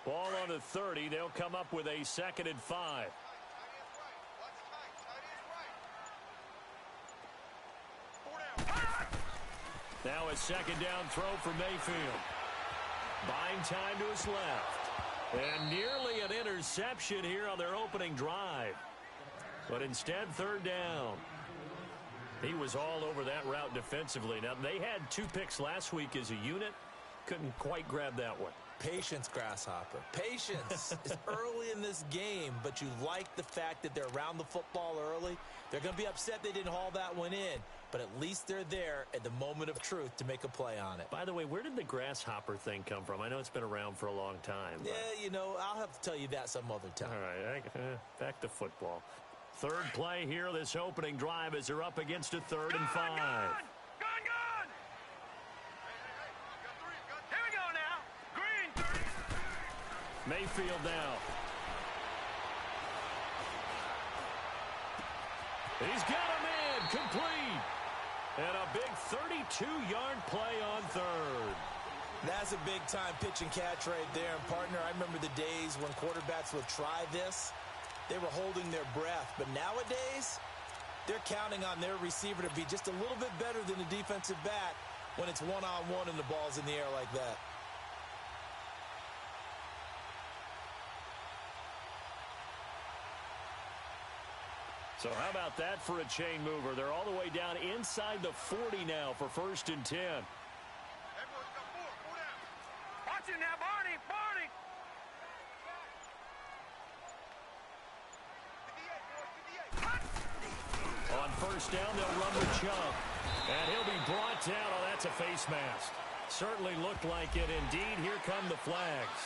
Ball on the 30. They'll come up with a 2nd and 5. Now a 2nd down throw for Mayfield. Buying time to his left. And nearly an interception here on their opening drive. But instead, 3rd down. He was all over that route defensively. Now, they had 2 picks last week as a unit. Couldn't quite grab that one. Patience, Grasshopper. Patience. It's early in this game, but you like the fact that they're around the football early. They're going to be upset they didn't haul that one in, but at least they're there at the moment of truth to make a play on it. By the way, where did the grasshopper thing come from? I know it's been around for a long time. Yeah, you know, I'll have to tell you that some other time. All right, back to football. 3rd play here, this opening drive, as they're up against a 3rd and 5. Gone! Here we go now. Green 30. Mayfield now. He's got a man complete. And a big 32-yard play on 3rd. That's a big-time pitch and catch right there. And, partner, I remember the days when quarterbacks would try this. They were holding their breath. But nowadays, they're counting on their receiver to be just a little bit better than the defensive back when it's one-on-one and the ball's in the air like that. So how about that for a chain mover? They're all the way down inside the 40 now for 1st and 10. Watch it now, Barney. On 1st down, they'll run with Chubb. And he'll be brought down. Oh, that's a face mask. Certainly looked like it. Indeed, here come the flags.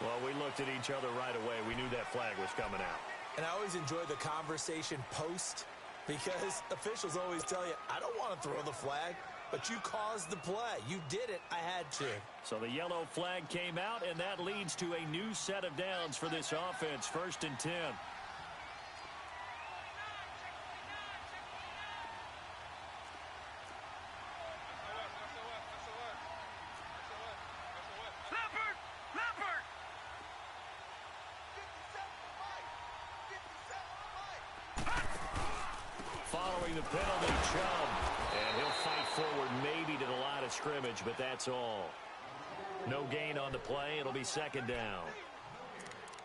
Well, we looked at each other right away. We knew that flag was coming out. And I always enjoy the conversation post because officials always tell you, I don't want to throw the flag, but you caused the play. You did it. I had to. So the yellow flag came out, and that leads to a new set of downs for this offense. 1st and 10. Following the penalty, Chubb. And he'll fight forward maybe to the line of scrimmage, but that's all. No gain on the play. It'll be 2nd down.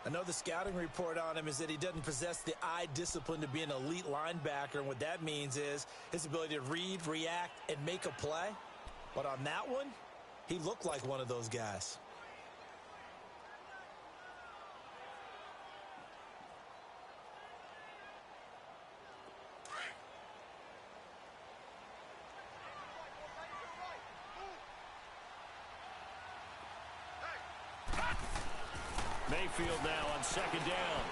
Another scouting report on him is that he doesn't possess the eye discipline to be an elite linebacker. And what that means is his ability to read, react, and make a play. But on that one, he looked like one of those guys. Mayfield now on 2nd down.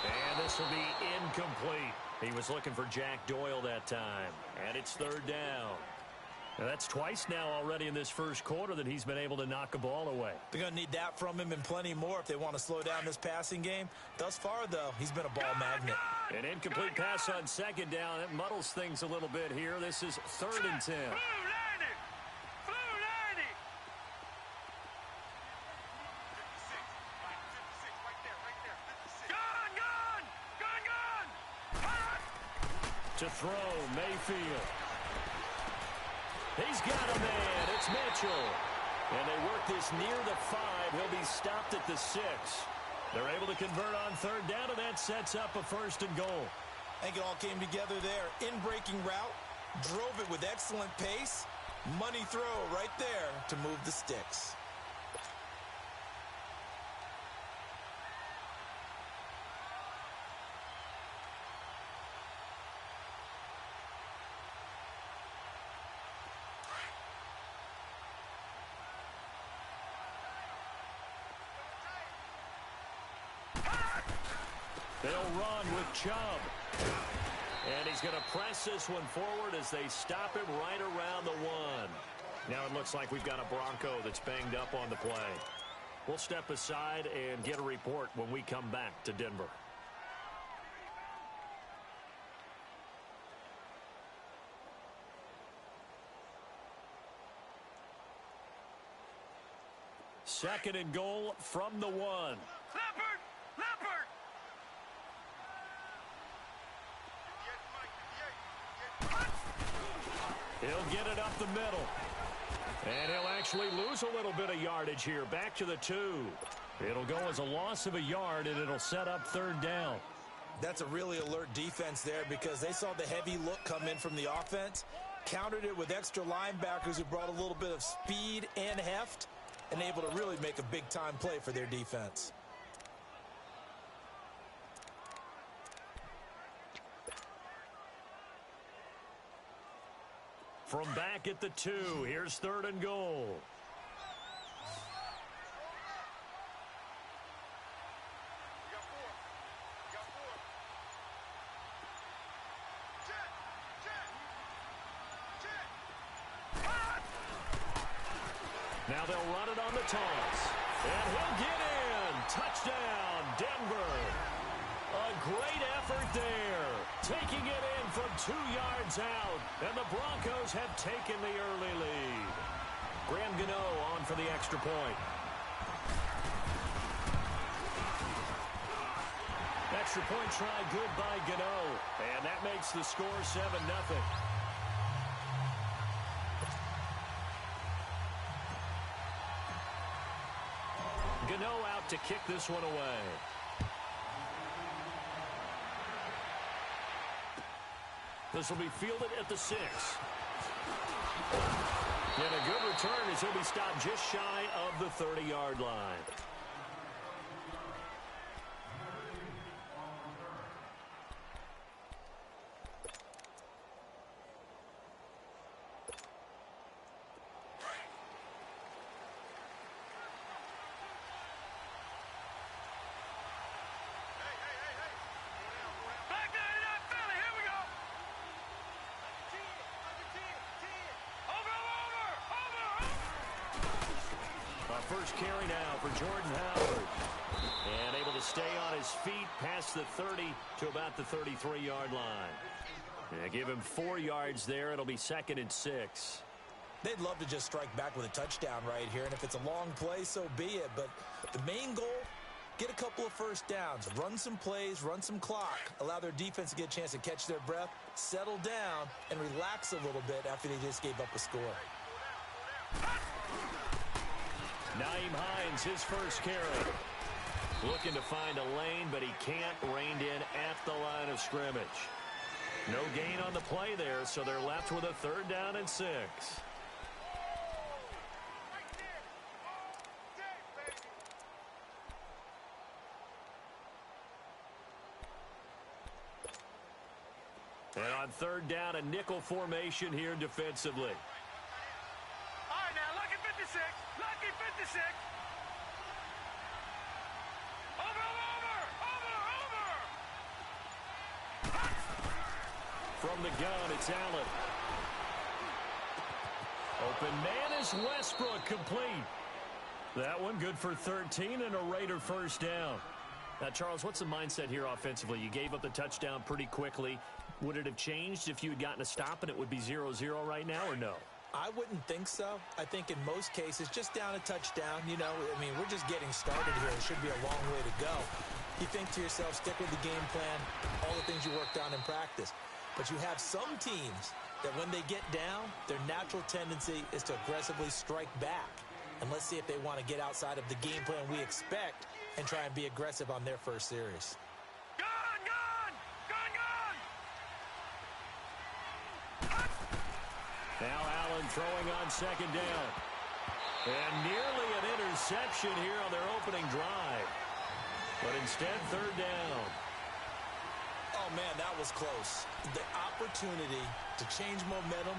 And this will be incomplete. He was looking for Jack Doyle that time. And it's 3rd down. Now that's twice now already in this first quarter that he's been able to knock a ball away. They're going to need that from him and plenty more if they want to slow down this passing game. Thus far, though, he's been a ball magnet. An incomplete pass on 2nd down. It muddles things a little bit here. This is 3rd and 10. To throw, Mayfield. He's got a man. It's Mitchell. And they work this near the 5. He'll be stopped at the 6. They're able to convert on 3rd down, and that sets up a 1st and goal. I think it all came together there. In-breaking route, drove it with excellent pace. Money throw right there to move the sticks. They'll run with Chubb. And he's going to press this one forward as they stop him right around the 1. Now it looks like we've got a Bronco that's banged up on the play. We'll step aside and get a report when we come back to Denver. second and goal from the 1. Leopard! Leopard! He'll get it up the middle. And he'll actually lose a little bit of yardage here. Back to the 2. It'll go as a loss of a yard, and it'll set up third down. That's a really alert defense there because they saw the heavy look come in from the offense, countered it with extra linebackers who brought a little bit of speed and heft, and able to really make a big-time play for their defense. From back at the 2, here's third and goal. Now they'll run it on the toss. And he'll get in. Touchdown, Denver. A great effort there. Taking it in from 2 yards out. And the Broncos have taken the early lead. Graham Gano on for the extra point. Extra point try good by Gano. And that makes the score 7-0. Gano out to kick this one away. This will be fielded at the 6. And a good return as he'll be stopped just shy of the 30-yard line. First carry now for Jordan Howard. And able to stay on his feet past the 30 to about the 33-yard line. Yeah, give him 4 yards there. It'll be 2nd and 6. They'd love to just strike back with a touchdown right here. And if it's a long play, so be it. But the main goal, get a couple of first downs. Run some plays, run some clock. Allow their defense to get a chance to catch their breath, settle down, and relax a little bit after they just gave up a score. Naeem Hines, his first carry. Looking to find a lane, but he can't. Reined in at the line of scrimmage. No gain on the play there, so they're left with a 3rd down and 6. And on 3rd down, a nickel formation here defensively. All right, now, lucky 56. Lucky 56. Over. From the gun, it's Allen. Open man is Westbrook, complete. That one good for 13 and a Raider first down. Now, Charles, what's the mindset here offensively? You gave up the touchdown pretty quickly. Would it have changed if you had gotten a stop and it would be 0-0 right now, or no? I wouldn't think so. I think in most cases, just down a touchdown, you know, I mean, we're just getting started here. It should be a long way to go. You think to yourself, stick with the game plan, all the things you worked on in practice. But you have some teams that when they get down, their natural tendency is to aggressively strike back. And let's see if they want to get outside of the game plan we expect and try and be aggressive on their first series. Now Allen throwing on 2nd down. And nearly an interception here on their opening drive. But instead, 3rd down. Oh, man, that was close. The opportunity to change momentum,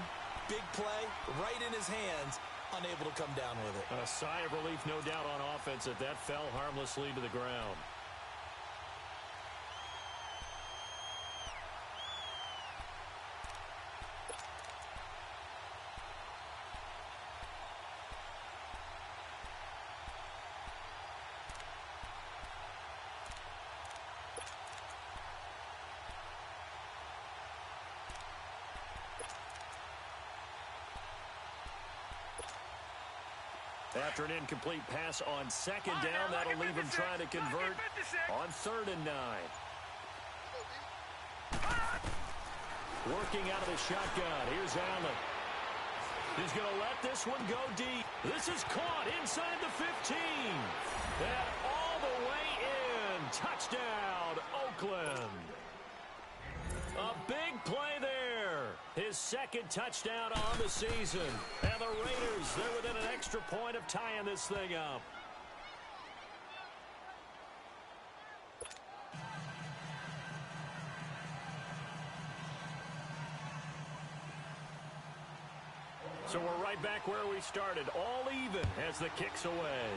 big play, right in his hands, unable to come down with it. A sigh of relief, no doubt, on offense that fell harmlessly to the ground. After an incomplete pass on second down, that'll leave him trying to convert on 3rd and 9. Working out of the shotgun. Here's Allen. He's going to let this one go deep. This is caught inside the 15. And all the way in. Touchdown, Oakland. A big play there. His 2nd touchdown on the season. And the Raiders, they're within an extra point of tying this thing up. So we're right back where we started, all even as the kick's away.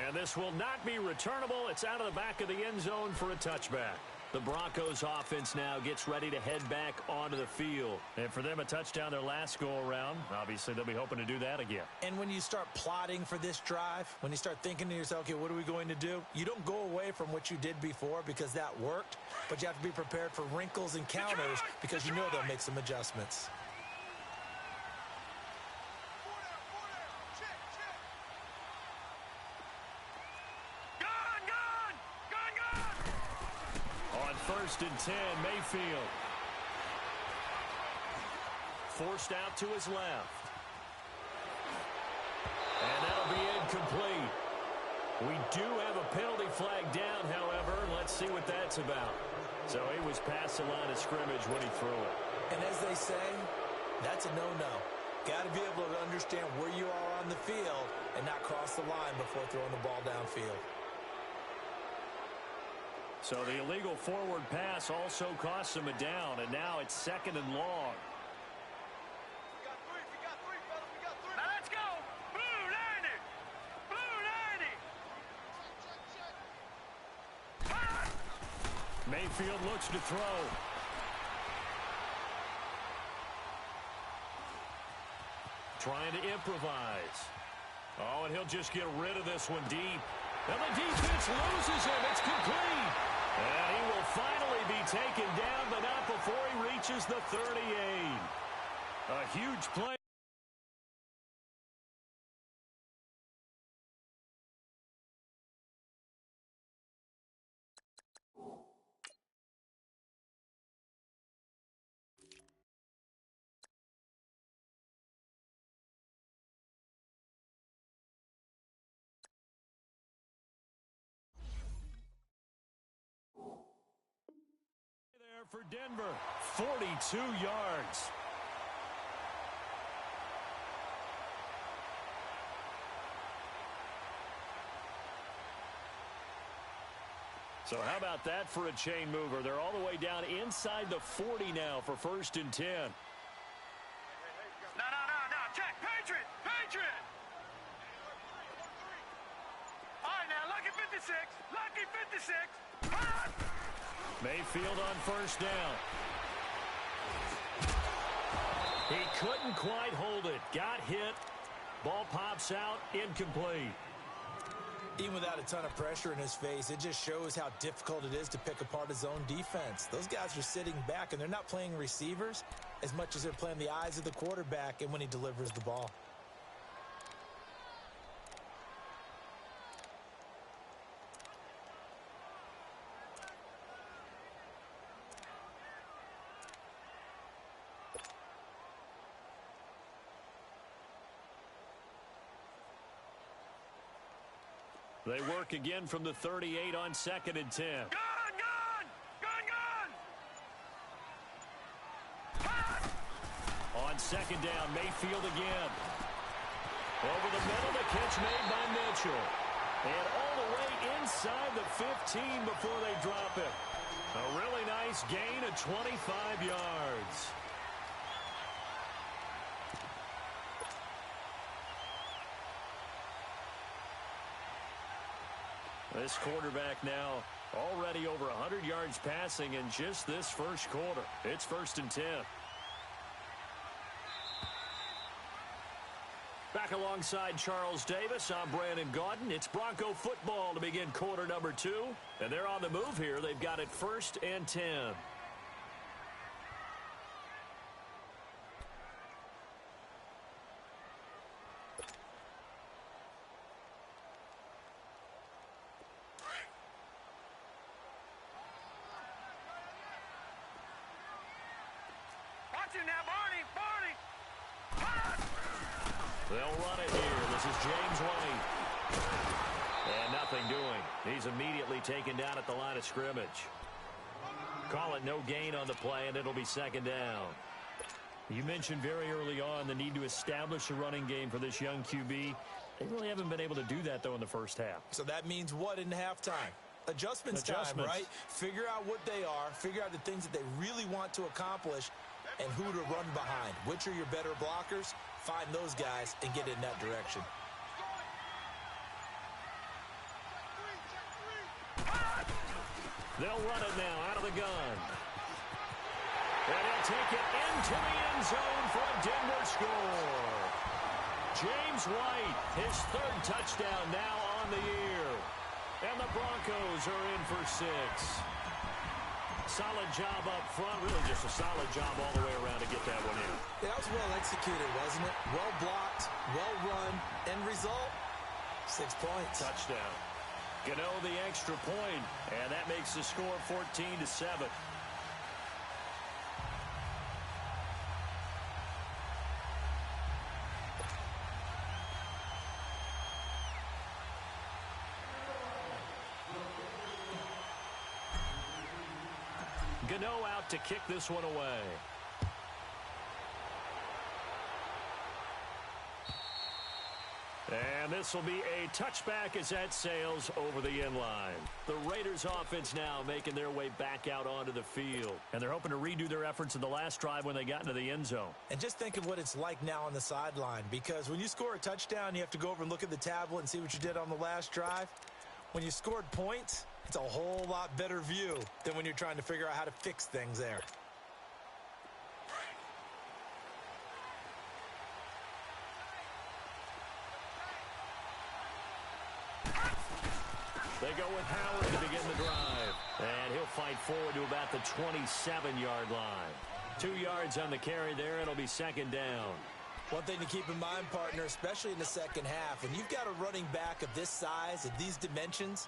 And this will not be returnable. It's out of the back of the end zone for a touchback. The Broncos offense now gets ready to head back onto the field. And for them, a touchdown their last go-around. Obviously, they'll be hoping to do that again. And when you start plotting for this drive, when you start thinking to yourself, okay, what are we going to do? You don't go away from what you did before because that worked, but you have to be prepared for wrinkles and counters because you know they'll make some adjustments. First and 10, Mayfield. Forced out to his left. And that'll be incomplete. We do have a penalty flag down, however. Let's see what that's about. So he was past the line of scrimmage when he threw it. And as they say, that's a no-no. Got to be able to understand where you are on the field and not cross the line before throwing the ball downfield. So the illegal forward pass also costs him a down, and now it's 2nd and long. We got three, fellas. We got three. Now let's go. Blue 90. Blue 90. Mayfield looks to throw. Trying to improvise. Oh, and he'll just get rid of this one deep. And the defense loses him. It's complete. And he will finally be taken down, but not before he reaches the 38. A huge play. For Denver, 42 yards. So how about that for a chain mover? They're all the way down inside the 40 now for 1st and 10. No. Check. Patriot. All right, now, lucky 56. Run! Mayfield on 1st down. He couldn't quite hold it. Got hit. Ball pops out. Incomplete. Even without a ton of pressure in his face, it just shows how difficult it is to pick apart his own defense. Those guys are sitting back, and they're not playing receivers as much as they're playing the eyes of the quarterback and when he delivers the ball. They work again from the 38 on 2nd and 10. On 2nd down, Mayfield again. Over the middle, the catch made by Mitchell. And all the way inside the 15 before they drop it. A really nice gain of 25 yards. This quarterback now already over 100 yards passing in just this first quarter. It's 1st and 10. Back alongside Charles Davis, I'm Brandon Gaudin. It's Bronco football to begin quarter number 2. And they're on the move here. They've got it 1st and 10. They'll run it here. This is James White. And nothing doing. He's immediately taken down at the line of scrimmage. Call it no gain on the play, and it'll be second down. You mentioned very early on the need to establish a running game for this young QB. They really haven't been able to do that, though, in the first half. So that means what in halftime? Adjustments time, right? Figure out what they are, figure out the things that they really want to accomplish, and who to run behind. Which are your better blockers? Find those guys and get in that direction. They'll run it now out of the gun. And he'll take it into the end zone for a Denver score. James White, his third touchdown now on the year. And the Broncos are in for 6. Solid job up front. Really just a solid job all the way around to get that one in. Yeah, that was well executed, wasn't it? Well blocked, well run. End result, 6 points. Touchdown. Gano the extra point, and that makes the score 14-7. Gano out to kick this one away. And this will be a touchback as that sails over the end line. The Raiders offense now making their way back out onto the field. And they're hoping to redo their efforts in the last drive when they got into the end zone. And just think of what it's like now on the sideline, because when you score a touchdown, you have to go over and look at the tablet and see what you did on the last drive. When you scored points, it's a whole lot better view than when you're trying to figure out how to fix things there. They go with Howard to begin the drive. And he'll fight forward to about the 27-yard line. 2 yards on the carry there. It'll be second down. One thing to keep in mind, partner, especially in the second half, when you've got a running back of this size, of these dimensions,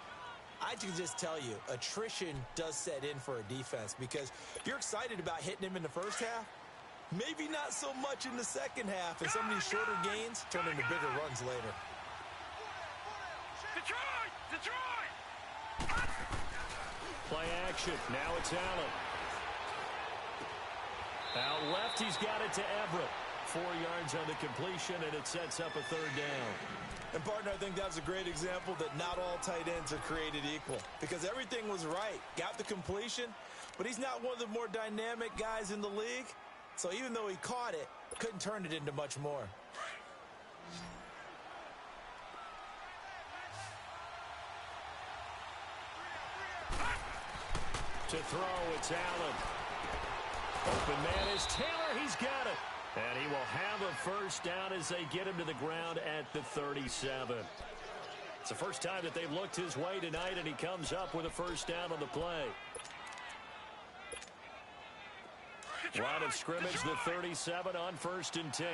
I can just tell you, attrition does set in for a defense, because you're excited about hitting him in the first half. Maybe not so much in the second half, and some of these shorter gains turn into bigger runs later. Detroit! Detroit! Play action. Now it's Allen. Out left, he's got it to Everett. 4 yards on the completion, and it sets up a third down. And, partner, I think that's a great example that not all tight ends are created equal, because everything was right. Got the completion, but he's not one of the more dynamic guys in the league. So even though he caught it, couldn't turn it into much more. To throw, it's Allen. Open man is Taylor. He's got it. And he will have a first down as they get him to the ground at the 37. It's the first time that they've looked his way tonight, and he comes up with a first down on the play. Line of scrimmage, the 37 on 1st and 10.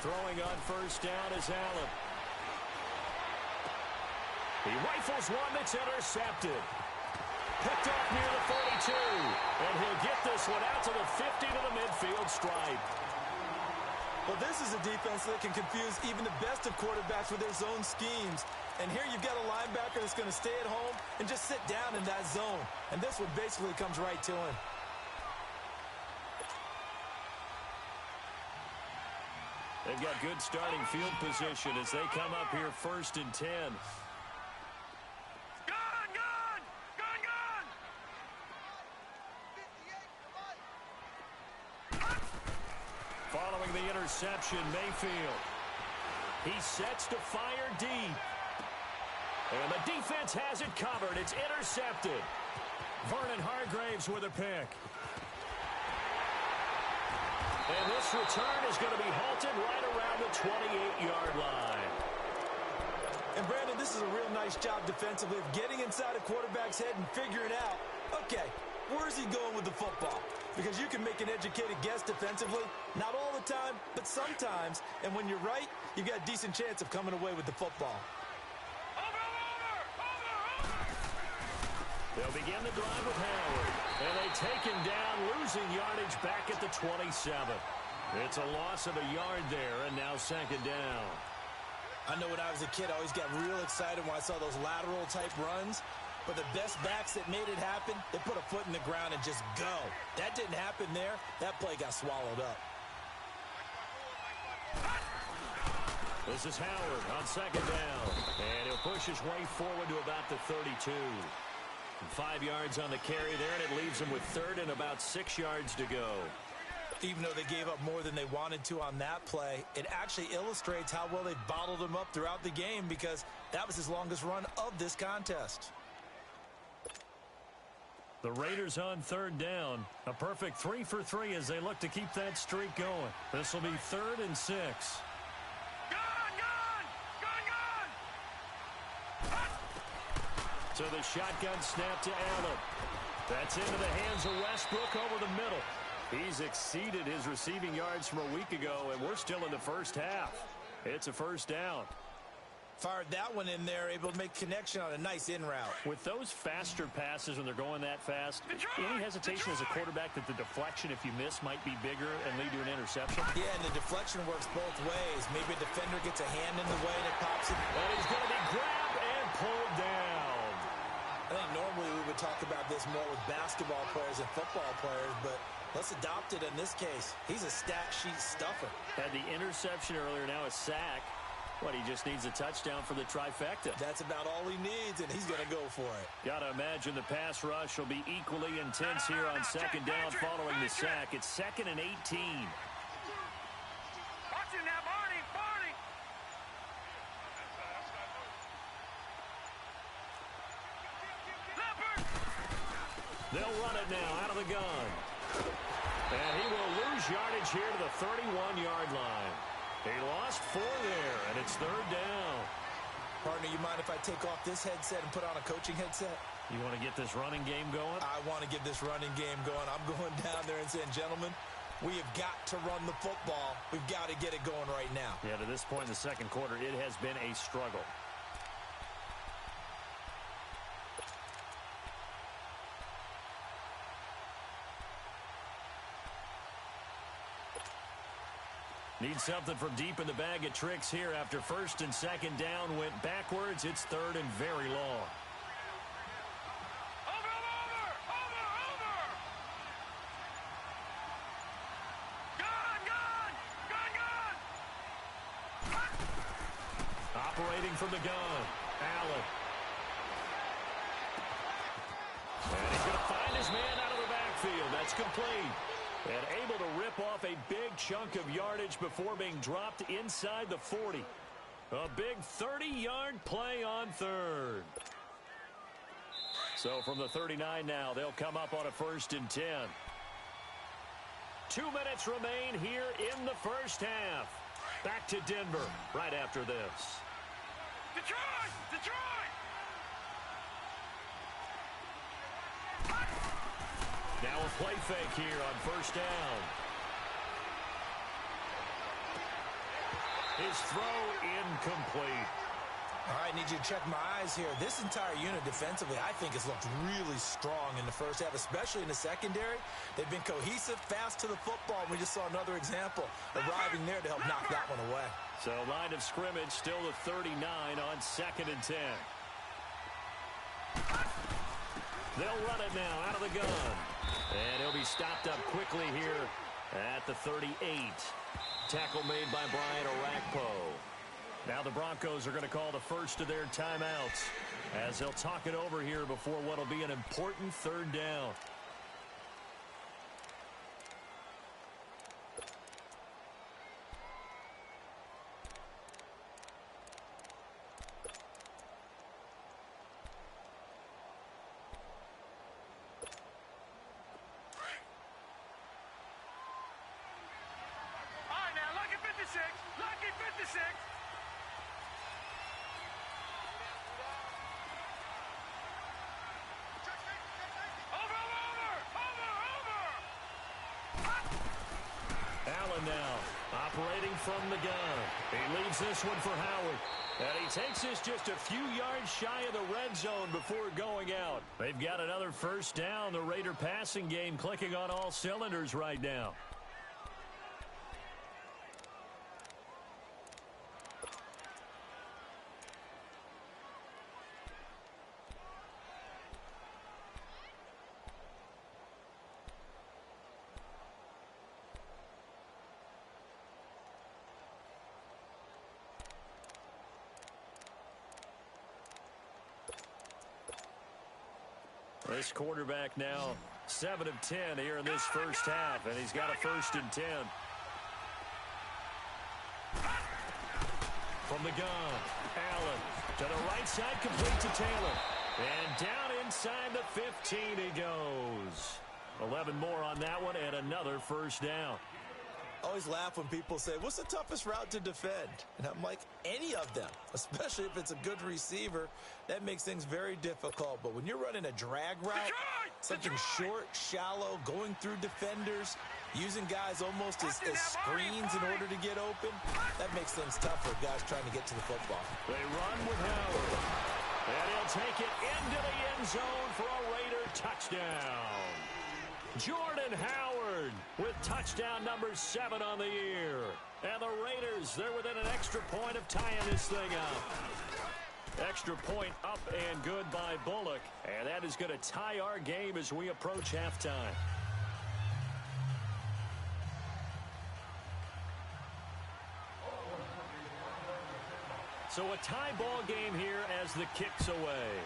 Throwing on first down is Allen. He rifles one that's intercepted. Picked off near the 42. And he'll get this one out to the 50 to the midfield stripe. Well, this is a defense that can confuse even the best of quarterbacks with their zone schemes. And here you've got a linebacker that's going to stay at home and just sit down in that zone. And this one basically comes right to him. They've got good starting field position as they come up here 1st and 10. Following the interception, Mayfield. He sets to fire deep. And the defense has it covered. It's intercepted. Vernon Hargraves with a pick. And this return is going to be halted right around the 28-yard line. And, Brandon, this is a real nice job defensively of getting inside a quarterback's head and figuring out, okay, where's he going with the football? Because you can make an educated guess defensively, not all the time, but sometimes. And when you're right, you've got a decent chance of coming away with the football. Over! They'll begin the drive with Howard. And they take him down, losing yardage back at the 27. It's a loss of a yard there, and now second down. I know when I was a kid, I always got real excited when I saw those lateral-type runs. But the best backs that made it happen, they put a foot in the ground and just go. That didn't happen there. That play got swallowed up. This is Howard on second down. And he'll push his way forward to about the 32. 5 yards on the carry there, and it leaves him with third and about 6 yards to go. Even though they gave up more than they wanted to on that play, it actually illustrates how well they bottled him up throughout the game because that was his longest run of this contest. The Raiders on third down. A perfect 3 for 3 as they look to keep that streak going. This will be 3rd and 6. So the shotgun snap to Allen. That's into the hands of Westbrook over the middle. He's exceeded his receiving yards from a week ago, and we're still in the first half. It's a first down. Fired that one in there, able to make connection on a nice in route. With those faster passes when they're going that fast, any hesitation as a quarterback that the deflection, if you miss, might be bigger and lead to an interception? Yeah, and the deflection works both ways. Maybe a defender gets a hand in the way and it pops it. And he's going to be grabbed and pulled down. I think normally we would talk about this more with basketball players and football players, but let's adopt it in this case. He's a stat sheet stuffer. Had the interception earlier, now a sack. What, he just needs a touchdown for the trifecta. That's about all he needs, and he's going to go for it. Got to imagine the pass rush will be equally intense here on second down following the sack. It's 2nd and 18. Watch it now, Barney, Barney. Leopard. They'll run it now out of the gun. And he will lose yardage here to the 31-yard line. He lost 4 there, and it's 3rd down. Partner, you mind if I take off this headset and put on a coaching headset? You want to get this running game going? I want to get this running game going. I'm going down there and saying, gentlemen, we have got to run the football. We've got to get it going right now. Yeah, to this point in the second quarter, it has been a struggle. Need something from deep in the bag of tricks here after 1st and 2nd down went backwards. It's 3rd and very long. Over. Gun. Operating from the gun, Allen. And he's going to find his man out of the backfield. That's complete. And able to rip off a big chunk of yardage before being dropped inside the 40. A big 30-yard play on 3rd. So from the 39 now, they'll come up on a 1st and 10. 2 minutes remain here in the first half. Back to Denver right after this. Detroit! Now a play fake here on 1st down. His throw incomplete. All right, need you to check my eyes here. This entire unit defensively, I think, has looked really strong in the first half, especially in the secondary. They've been cohesive, fast to the football. We just saw another example arriving there to help knock that one away. So line of scrimmage still at 39 on 2nd and 10. They'll run it now out of the gun. And he'll be stopped up quickly here at the 38. Tackle made by Brian Orakpo. Now the Broncos are going to call the first of their timeouts as they'll talk it over here before what will be an important 3rd down. All right, now, lucky 56. Lucky 56. Over. Allen now, operating from the gun. He leaves this one for Howard. And he takes this just a few yards shy of the red zone before going out. They've got another first down. The Raider passing game clicking on all cylinders right now. This quarterback now 7 of 10 here in this first half, and he's got a 1st and 10. From the gun, Allen to the right side, complete to Taylor. And down inside the 15 he goes. 11 more on that one, and another first down. I always laugh when people say, what's the toughest route to defend? And I'm like, any of them, especially if it's a good receiver. That makes things very difficult. But when you're running a drag route, something short, shallow, going through defenders, using guys almost as screens in order to get open, that makes things tough for guys trying to get to the football. They run with Howard. And he'll take it into the end zone for a Raider touchdown. Jordan Howard with touchdown number 7 on the year. And the Raiders, they're within an extra point of tying this thing up. Extra point up and good by Bullock. And that is going to tie our game as we approach halftime. So a tie ball game here as the kick's away.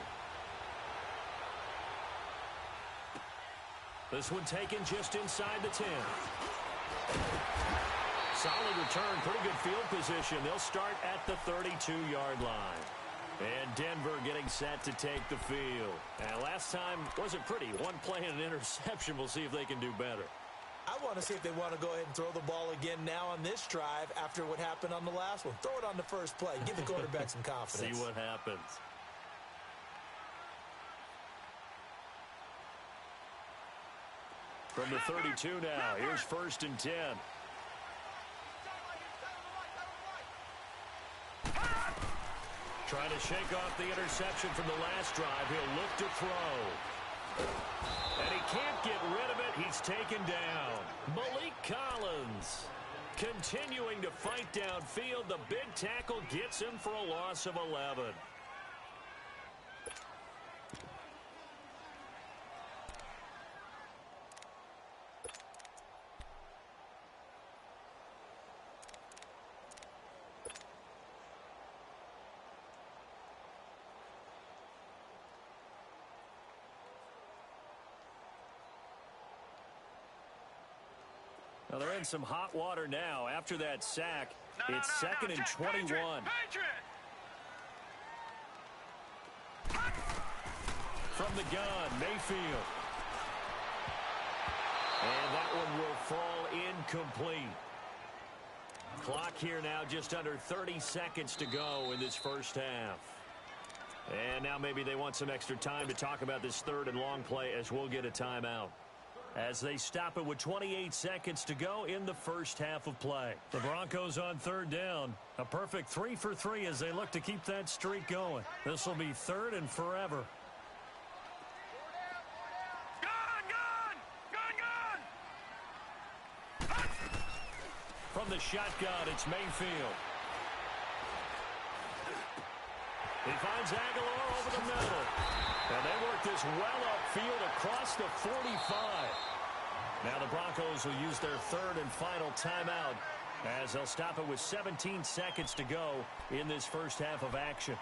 This one taken just inside the 10. Solid return, pretty good field position. They'll start at the 32-yard line. And Denver getting set to take the field. And last time wasn't pretty. One play and an interception. We'll see if they can do better. I want to see if they want to go ahead and throw the ball again now on this drive after what happened on the last one. Throw it on the first play. Give the quarterback some confidence. See what happens. From the 32 now, here's 1st and 10. Trying to shake off the interception from the last drive. He'll look to throw. And he can't get rid of it. He's taken down. Malik Collins continuing to fight downfield. The big tackle gets him for a loss of 11. Now they're in some hot water now. After that sack, it's 2nd and 21. From the gun, Mayfield. And that one will fall incomplete. Clock here now just under 30 seconds to go in this first half. And now maybe they want some extra time to talk about this 3rd and long play as we'll get a timeout. As they stop it with 28 seconds to go in the first half of play. The Broncos on 3rd down. A perfect 3 for 3 as they look to keep that streak going. This will be 3rd and forever. From the shotgun, it's Mayfield. He finds Aguilar over the middle. And they work this well upfield across the 45. Now the Broncos will use their 3rd and final timeout as they'll stop it with 17 seconds to go in this first half of action.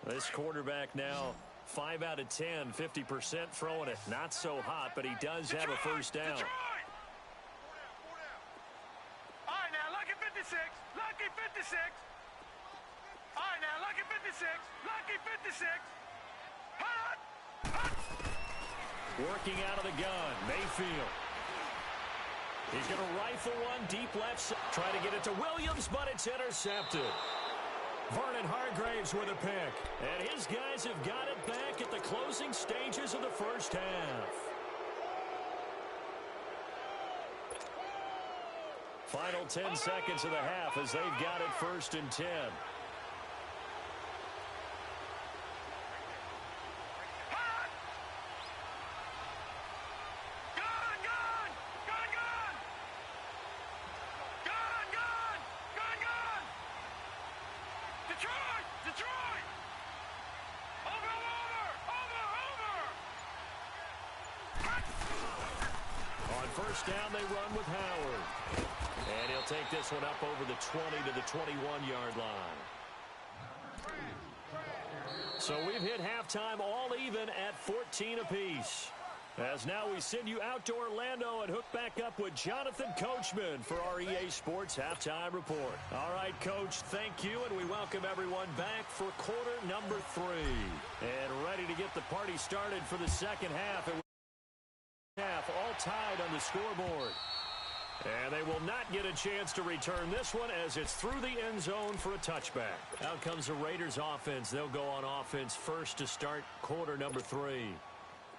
This quarterback now 5 out of 10, 50% throwing it. Not so hot, but he does have a first down. All right, now, lucky 56. Lucky 56. All right, now, lucky 56. Lucky 56. Hot. Working out of the gun, Mayfield. He's going to rifle one deep left side. Trying to get it to Williams, but it's intercepted. Vernon Hargraves with a pick. And his guys have got it back at the closing stages of the first half. Final 10 seconds of the half as they've got it 1st and 10. First down, they run with Howard. And he'll take this one up over the 20 to the 21-yard line. So we've hit halftime all even at 14 apiece. As now we send you out to Orlando and hook back up with Jonathan Coachman for our EA Sports Halftime Report. All right, Coach, thank you, and we welcome everyone back for quarter number 3. And ready to get the party started for the second half. Half all tied on the scoreboard. And they will not get a chance to return this one as it's through the end zone for a touchback. Out comes the Raiders offense. They'll go on offense first to start quarter number 3.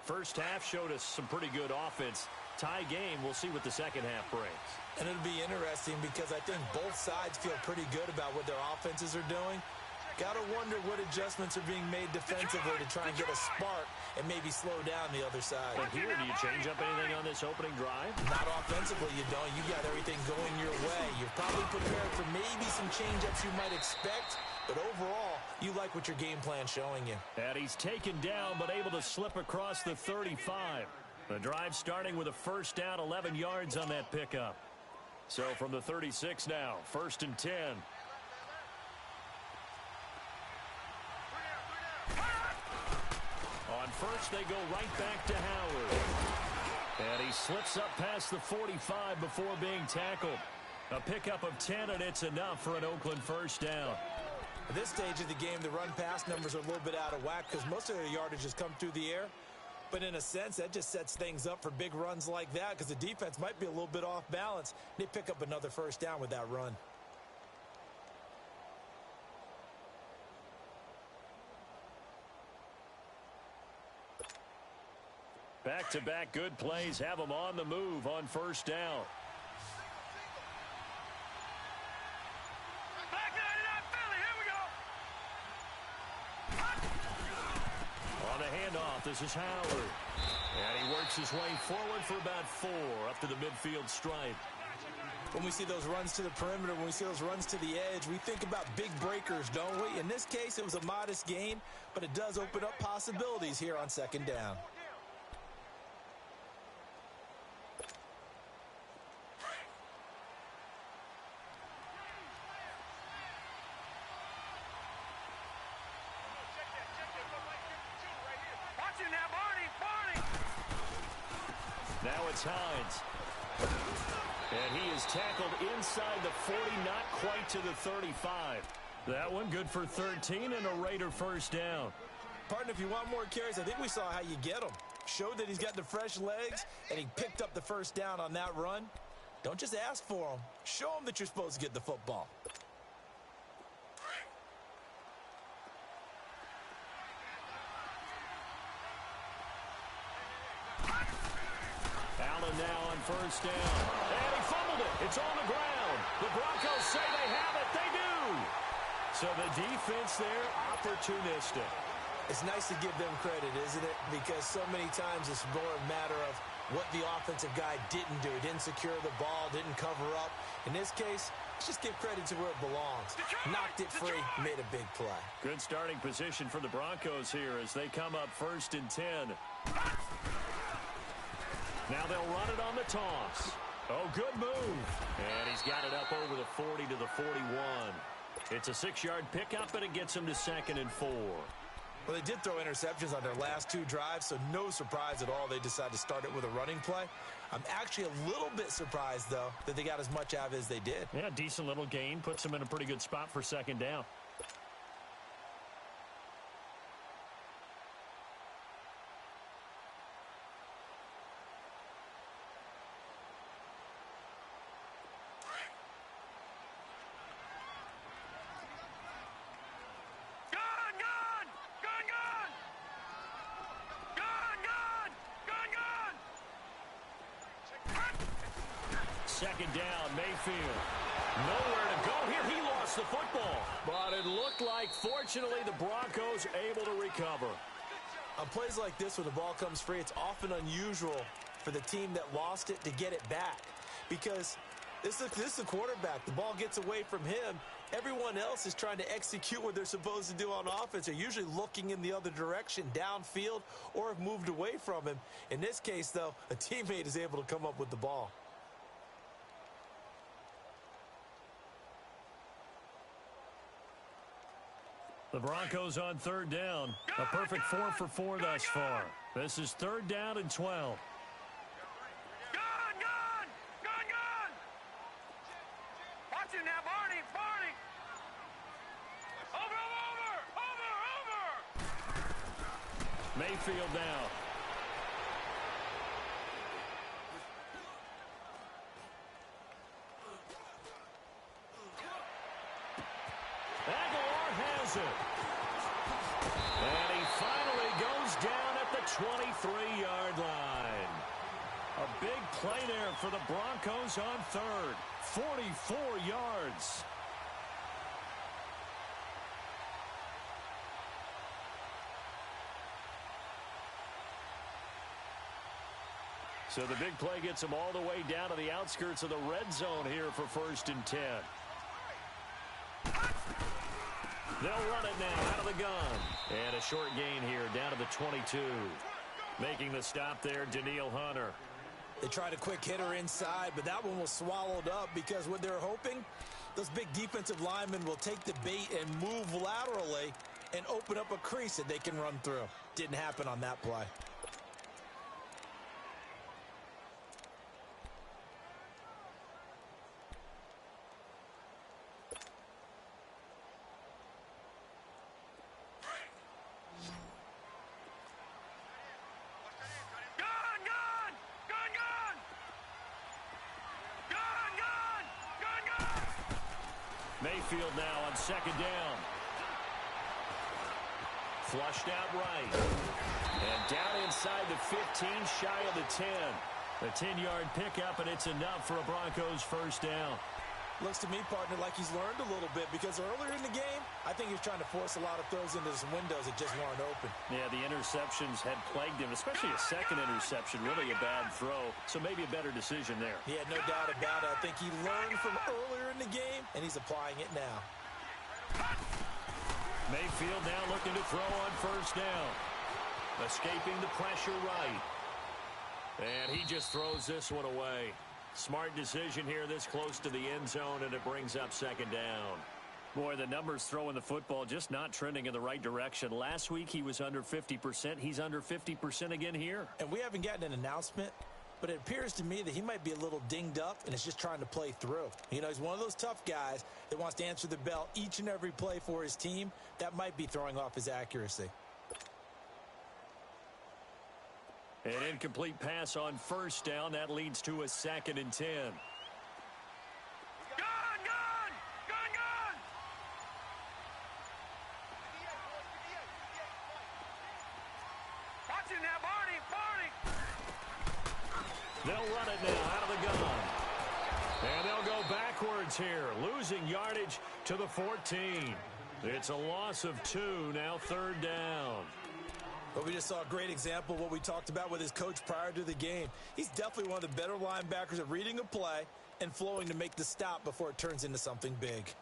First half showed us some pretty good offense. Tie game. We'll see what the second half brings. And it'll be interesting because I think both sides feel pretty good about what their offenses are doing. Got to wonder what adjustments are being made defensively to try and get a spark and maybe slow down the other side. And here, do you change up anything on this opening drive? Not offensively, you don't. You got everything going your way. You're probably prepared for maybe some change-ups you might expect, but overall, you like what your game plan's showing you. And he's taken down, but able to slip across the 35. The drive starting with a first down, 11 yards on that pickup. So from the 36 now, 1st and 10. On first, they go right back to Howard. And he slips up past the 45 before being tackled. A pickup of 10, and it's enough for an Oakland first down. At this stage of the game, the run-pass numbers are a little bit out of whack because most of their yardage has come through the air. But in a sense, that just sets things up for big runs like that because the defense might be a little bit off balance. They pick up another first down with that run. Back-to-back good plays have them on the move on first down. On the handoff, this is Howard. And he works his way forward for about 4 up to the midfield stripe. When we see those runs to the perimeter, when we see those runs to the edge, we think about big breakers, don't we? In this case, it was a modest gain, but it does open up possibilities here on second down. Now it's Hines. And he is tackled inside the 40, not quite to the 35. That one good for 13 and a Raider first down. Partner, if you want more carries, I think we saw how you get them. Showed that he's got the fresh legs, and he picked up the first down on that run. Don't just ask for them. Show them that you're supposed to get the football. Allen now on first down. And he fumbled it. It's on the ground. The Broncos say they have it. They do. So the defense there, opportunistic. It's nice to give them credit, isn't it? Because so many times it's more a matter of what the offensive guy didn't do. Didn't secure the ball, didn't cover up. In this case, let's just give credit to where it belongs. Knocked it free, made a big play. Good starting position for the Broncos here as they come up 1st and 10. Now they'll run it on the toss. Oh, good move. And he's got it up over the 40 to the 41. It's a 6-yard pickup, and it gets him to 2nd and 4. Well, they did throw interceptions on their last 2 drives, so no surprise at all they decided to start it with a running play. I'm actually a little bit surprised, though, that they got as much out of it as they did. Yeah, decent little gain. Puts them in a pretty good spot for 2nd down. second down. Mayfield. Nowhere to go here. He lost the football. But it looked like, fortunately, the Broncos able to recover. On plays like this where the ball comes free, it's often unusual for the team that lost it to get it back. Because this is the quarterback. The ball gets away from him. Everyone else is trying to execute what they're supposed to do on offense. They're usually looking in the other direction, downfield, or have moved away from him. In this case, though, a teammate is able to come up with the ball. The Broncos on third down. A perfect 4 for 4 thus far. This is third down and 12. Watch it now, Barney. Over. Mayfield now. Aguilar has it. And he finally goes down at the 23-yard line. A big play there for the Broncos on third. 44 yards. So the big play gets him all the way down to the outskirts of the red zone here for 1st and 10. They'll run it now out of the gun. And a short gain here down to the 22. Making the stop there, Danielle Hunter. They tried a quick hitter inside, but that one was swallowed up because what they're hoping, those big defensive linemen will take the bait and move laterally and open up a crease that they can run through. Didn't happen on that play. Mayfield now on second down. Flushed out right. And down inside the 15, shy of the 10. A 10-yard pickup, and it's enough for a Broncos first down. Looks to me, partner, like he's learned a little bit because earlier in the game, I think he was trying to force a lot of throws into some windows that just weren't open. Yeah, the interceptions had plagued him, especially a second interception, really a bad throw. So maybe a better decision there. Yeah, no doubt about it. I think he learned from earlier in the game, and he's applying it now. Mayfield now looking to throw on first down. Escaping the pressure right. And he just throws this one away. Smart decision here this close to the end zone, and it brings up second down. Boy, the numbers throwing the football just not trending in the right direction. Last week he was under 50%. He's under 50% again here. And we haven't gotten an announcement, but it appears to me that he might be a little dinged up and is just trying to play through. You know, he's one of those tough guys that wants to answer the bell each and every play for his team. That might be throwing off his accuracy. An incomplete pass on first down. That leads to a 2nd and 10. Watch it now, Barney. They'll run it now out of the gun. And they'll go backwards here, losing yardage to the 14. It's a loss of 2, now 3rd down. But we just saw a great example of what we talked about with his coach prior to the game. He's definitely one of the better linebackers at reading a play and flowing to make the stop before it turns into something big.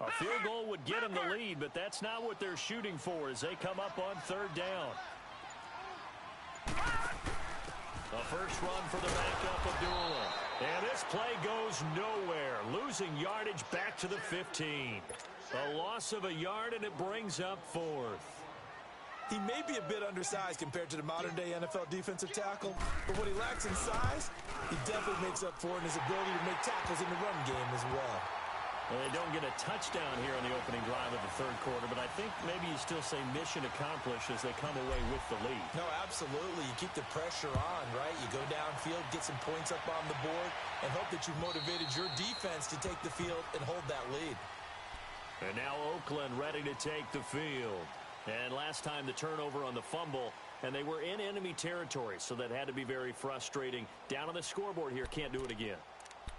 A field goal would get them the lead, but that's not what they're shooting for as they come up on 3rd down. The first run for the backup, Abdullah. And this play goes nowhere, losing yardage back to the 15. A loss of a yard, and it brings up 4th. He may be a bit undersized compared to the modern-day NFL defensive tackle, but what he lacks in size, he definitely makes up for in his ability to make tackles in the run game as well. Well, they don't get a touchdown here on the opening drive of the third quarter, but I think maybe you still say mission accomplished as they come away with the lead. No, absolutely. You keep the pressure on, right? You go downfield, get some points up on the board, and hope that you've motivated your defense to take the field and hold that lead. And now Oakland ready to take the field. And last time the turnover on the fumble, and they were in enemy territory, so that had to be very frustrating. Down on the scoreboard here, can't do it again.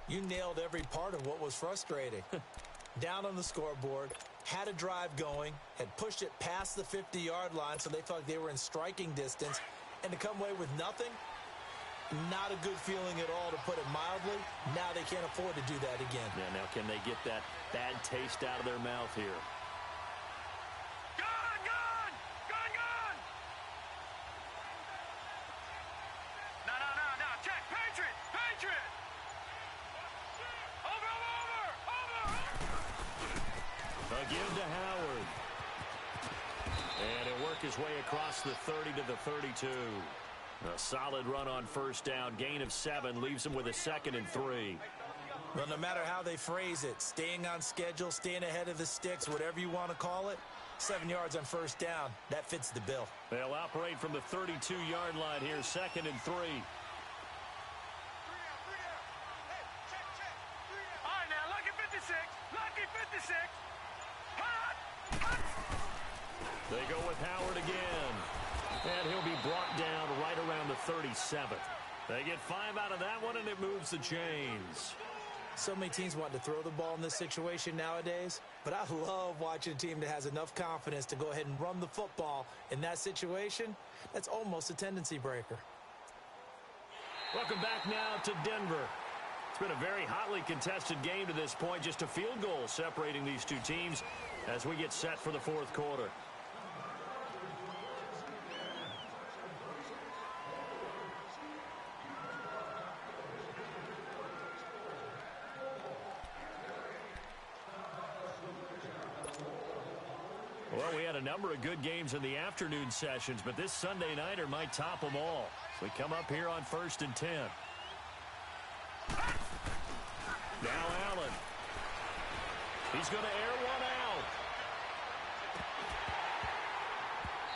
You nailed every part of what was frustrating. Down on the scoreboard, had a drive going, had pushed it past the 50-yard line so they felt like they were in striking distance, and to come away with nothing, not a good feeling at all, to put it mildly. Now they can't afford to do that again. Yeah, now can they get that bad taste out of their mouth here? No, check, Patriot! A give to Howard. And he'll work his way across the 30 to the 32. A solid run on first down. Gain of 7 leaves him with a 2nd and 3. Well, no matter how they phrase it, staying on schedule, staying ahead of the sticks, whatever you want to call it, 7 yards on first down, that fits the bill. They'll operate from the 32-yard line here, 2nd and 3. All right, now, lucky 56. They go with Howard again. And he'll be brought down right around the 37th. They get 5 out of that one, and it moves the chains. So many teams want to throw the ball in this situation nowadays, but I love watching a team that has enough confidence to go ahead and run the football. In that situation, that's almost a tendency breaker. Welcome back now to Denver. It's been a very hotly contested game to this point. Just a field goal separating these two teams as we get set for the fourth quarter. Well, we had a number of good games in the afternoon sessions, but this Sunday nighter might top them all. So we come up here on 1st and 10. Now Allen. He's going to air one out.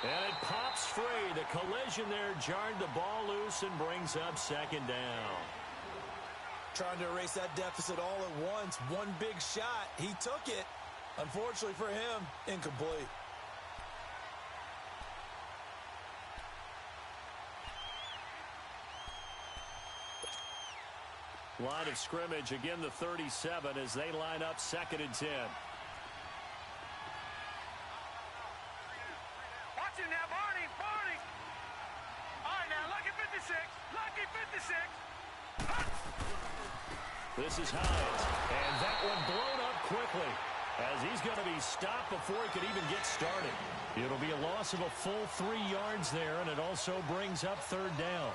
And it pops free. The collision there jarred the ball loose and brings up 2nd down. Trying to erase that deficit all at once. One big shot. He took it. Unfortunately for him, incomplete. Line of scrimmage, again the 37 as they line up 2nd and 10. Watch it now, Barney. All right, now, lucky 56. This is Hines, and that one blown up quickly as he's going to be stopped before he could even get started. It'll be a loss of a full 3 yards there, and it also brings up 3rd down.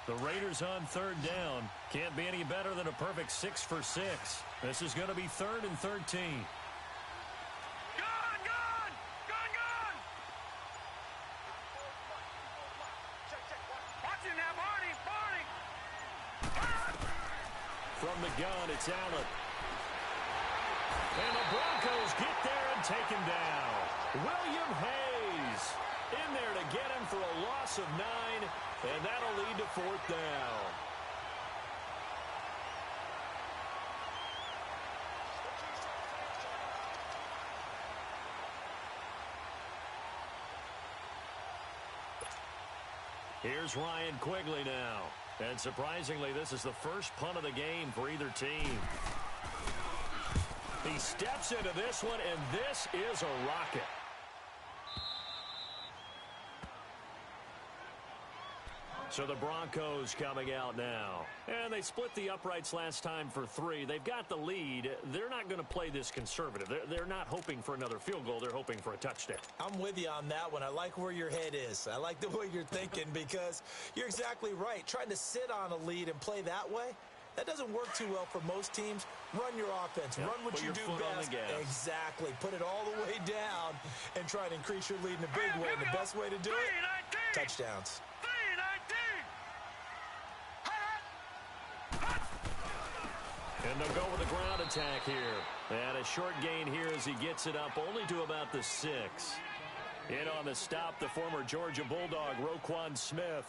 The Raiders on 3rd down. Can't be any better than a perfect 6 for 6. This is going to be 3rd and 13. Gun! Watch it now, Barney. From the gun, it's Allen. And the Broncos get there and take him down. William Hayes in there to get him for a loss of 9. And that'll lead to 4th down. Here's Ryan Quigley now. And surprisingly, this is the first punt of the game for either team. He steps into this one, and this is a rocket. So the Broncos coming out now. And they split the uprights last time for 3. They've got the lead. They're not going to play this conservative. They're not hoping for another field goal. They're hoping for a touchdown. I'm with you on that one. I like where your head is. I like the way you're thinking because you're exactly right. Trying to sit on a lead and play that way, that doesn't work too well for most teams. Run your offense. Yep, run what you do best. Exactly. Put it all the way down and try to increase your lead in a big way. And the best way to do it, touchdowns. And they'll go with a ground attack here. And a short gain here as he gets it up only to about the 6. In on the stop, the former Georgia Bulldog, Roquan Smith.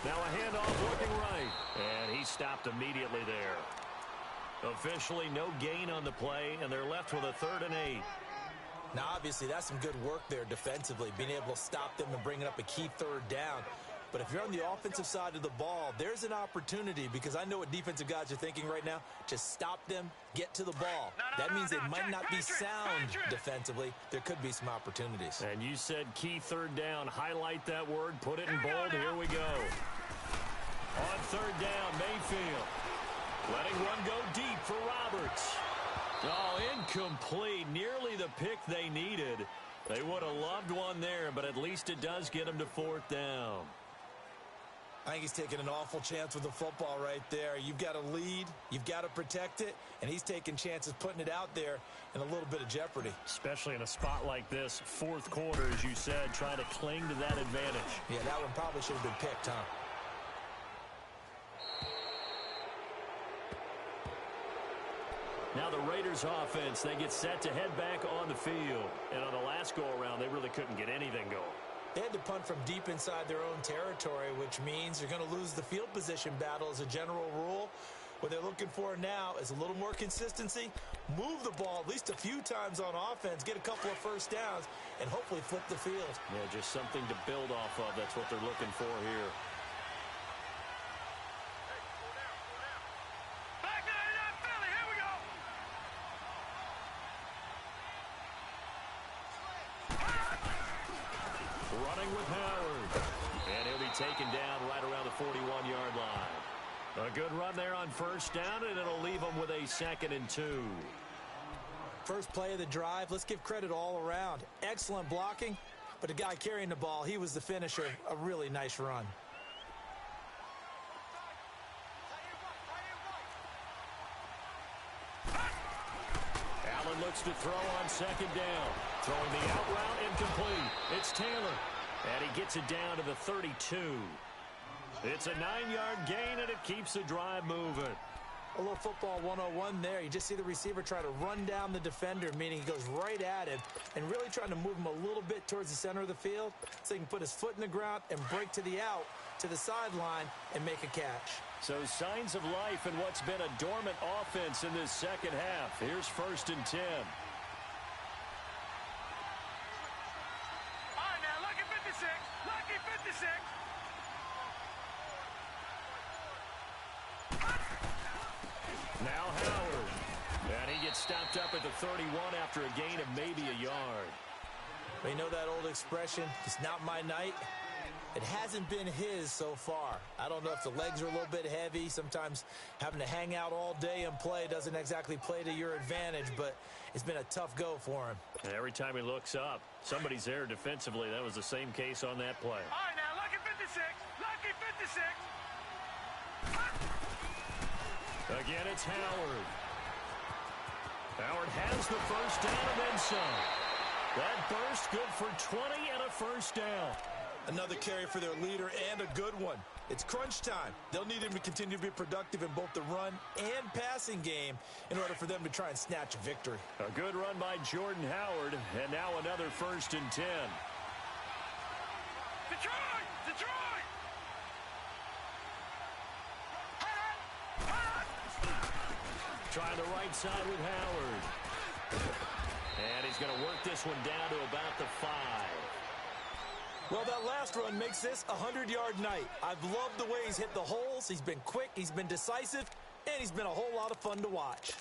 Now a handoff looking right. And he stopped immediately there. Officially no gain on the play, and they're left with a 3rd and 8. Now, obviously, that's some good work there defensively, being able to stop them and bringing up a key 3rd down. But if you're on the offensive side of the ball, there's an opportunity because I know what defensive guys are thinking right now. Just stop them, get to the ball. That means they might not be sound defensively. There could be some opportunities. And you said key 3rd down. Highlight that word. Put it in bold. Here we go. On 3rd down, Mayfield. Letting one go deep for Roberts. Oh, incomplete. Nearly the pick they needed. They would have loved one there, but at least it does get them to 4th down. I think he's taking an awful chance with the football right there. You've got to lead, you've got to protect it, and he's taking chances putting it out there in a little bit of jeopardy. Especially in a spot like this, 4th quarter, as you said, trying to cling to that advantage. Yeah, that one probably should have been picked, huh? Now the Raiders offense, they get set to head back on the field. And on the last go-around, they really couldn't get anything going. They had to punt from deep inside their own territory, which means you're going to lose the field position battle as a general rule. What they're looking for now is a little more consistency, move the ball at least a few times on offense, get a couple of 1st downs, and hopefully flip the field. Yeah, just something to build off of. That's what they're looking for here. Running with Howard. And he'll be taken down right around the 41-yard line. A good run there on 1st down, and it'll leave them with a 2nd and 2. First play of the drive, let's give credit all around. Excellent blocking, but the guy carrying the ball, he was the finisher. A really nice run. Allen looks to throw on 2nd down. Throwing the out route, incomplete. It's Taylor. And he gets it down to the 32. It's a 9-yard gain, and it keeps the drive moving. A little football 101 there. You just see the receiver try to run down the defender, meaning he goes right at it, and really trying to move him a little bit towards the center of the field so he can put his foot in the ground and break to the out, to the sideline, and make a catch. So signs of life in what's been a dormant offense in this 2nd half. Here's 1st and 10. All right, now, lucky 56. Lucky 56. Now Howard. And he gets stopped up at the 31 after a gain of maybe a yard. You know that old expression, it's not my night? It hasn't been his so far. I don't know if the legs are a little bit heavy. Sometimes having to hang out all day and play doesn't exactly play to your advantage, but it's been a tough go for him. And every time he looks up, somebody's there defensively. That was the same case on that play. All right, now, lucky 56. Lucky 56. Again, it's Howard. Howard has the 1st down and then some. That burst good for 20 and a 1st down. Another carry for their leader and a good one. It's crunch time. They'll need him to continue to be productive in both the run and passing game in order for them to try and snatch a victory. A good run by Jordan Howard, and now another 1st and 10. Detroit! Detroit! Trying the right side with Howard. And he's going to work this one down to about the 5. Well, that last run makes this a 100-yard night. I've loved the way he's hit the holes. He's been quick, he's been decisive, and he's been a whole lot of fun to watch.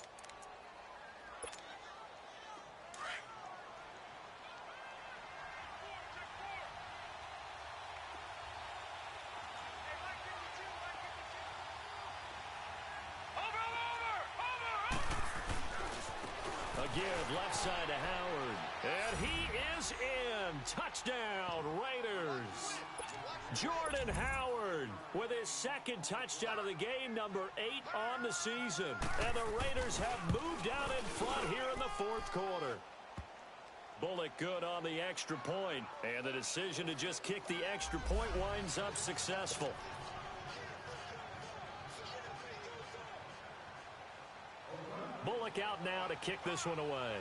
Again, left side to Howard. And he is in. Touchdown, Raiders. Jordan Howard with his second touchdown of the game, number 8 on the season. And the Raiders have moved out in front here in the fourth quarter. Bullock good on the extra point. And the decision to just kick the extra point winds up successful. Bullock out now to kick this one away.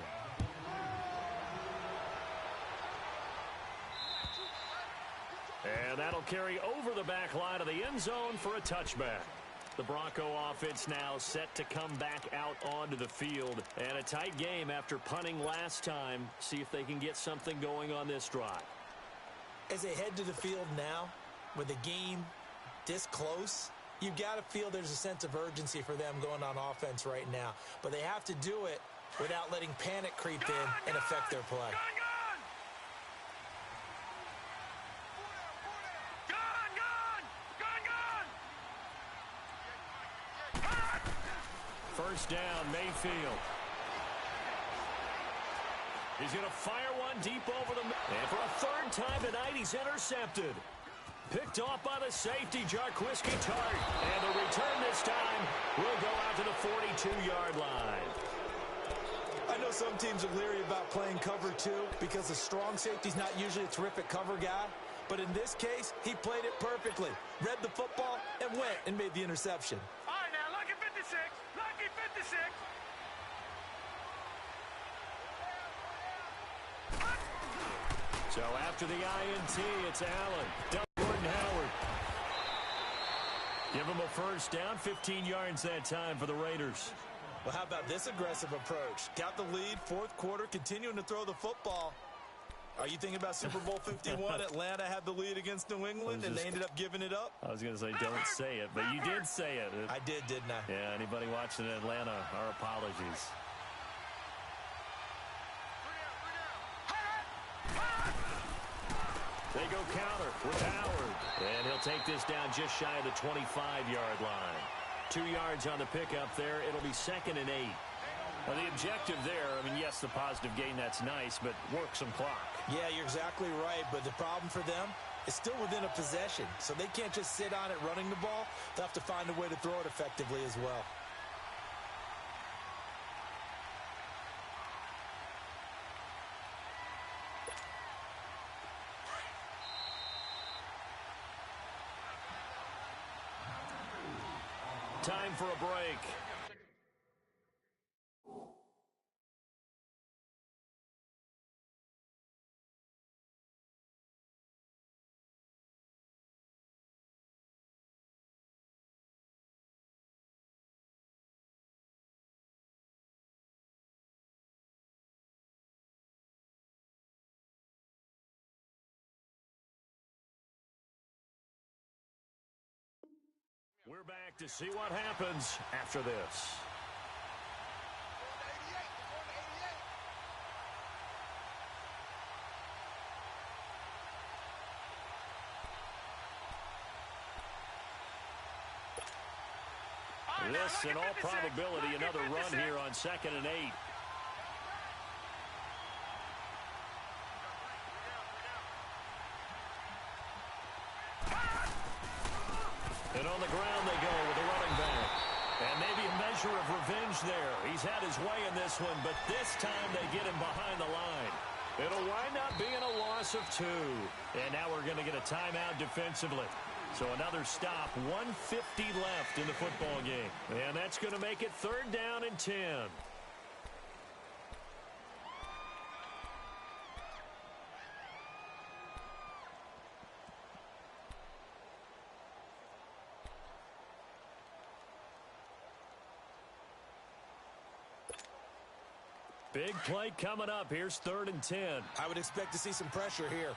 And that'll carry over the back line of the end zone for a touchback. The Bronco offense now set to come back out onto the field. And a tight game after punting last time. See if they can get something going on this drive. As they head to the field now, with the game this close, you got to feel there's a sense of urgency for them going on offense right now. But they have to do it without letting panic creep in and affect their play. First down, Mayfield. He's going to fire one deep over the... And for a third time tonight, he's intercepted. Picked off by the safety, Jarquiski Tart. And the return this time will go out to the 42-yard line. I know some teams are leery about playing cover 2 because a strong safety's not usually a terrific cover guy. But in this case, he played it perfectly. Read the football and went and made the interception. All right, now, lucky 56. Lucky 56. So after the INT, it's Allen. Jordan Howard. Give him a first down, 15 yards that time for the Raiders. Well, how about this aggressive approach? Got the lead, fourth quarter, continuing to throw the football. Are you thinking about Super Bowl 51? Atlanta had the lead against New England, and they ended up giving it up? I was going to say, don't say it, but you did say it. I did, didn't I? Yeah, anybody watching Atlanta, our apologies. They go counter with Howard. And he'll take this down just shy of the 25-yard line. 2 yards on the pickup there. It'll be 2nd and 8. Well, the objective there, I mean, yes, the positive gain, that's nice, but work some clock. Yeah, you're exactly right, but the problem for them is still within a possession, so they can't just sit on it running the ball. They'll have to find a way to throw it effectively as well. Time for a break. We're back to see what happens after this. This, in all probability, another run here on 2nd and 8. And on the ground they go with the running back. And maybe a measure of revenge there. He's had his way in this one, but this time they get him behind the line. It'll wind up being a loss of 2. And now we're going to get a timeout defensively. So another stop, 1:50 left in the football game. And that's going to make it 3rd down and 10. Big play coming up. Here's 3rd and 10. I would expect to see some pressure here.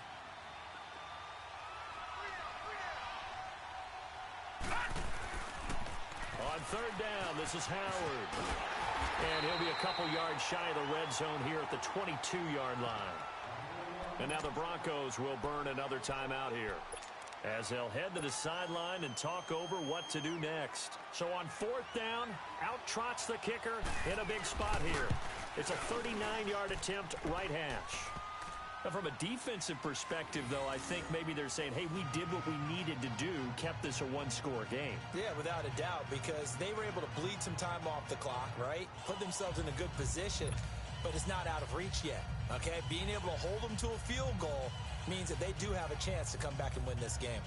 On 3rd down, this is Howard. And he'll be a couple yards shy of the red zone here at the 22-yard line. And now the Broncos will burn another timeout here, as they'll head to the sideline and talk over what to do next. So on 4th down, out trots the kicker in a big spot here. It's a 39-yard attempt, right hash. Now, from a defensive perspective, though, I think maybe they're saying, hey, we did what we needed to do, kept this a one-score game. Yeah, without a doubt, because they were able to bleed some time off the clock, right? Put themselves in a good position, but it's not out of reach yet, okay? Being able to hold them to a field goal means that they do have a chance to come back and win this game.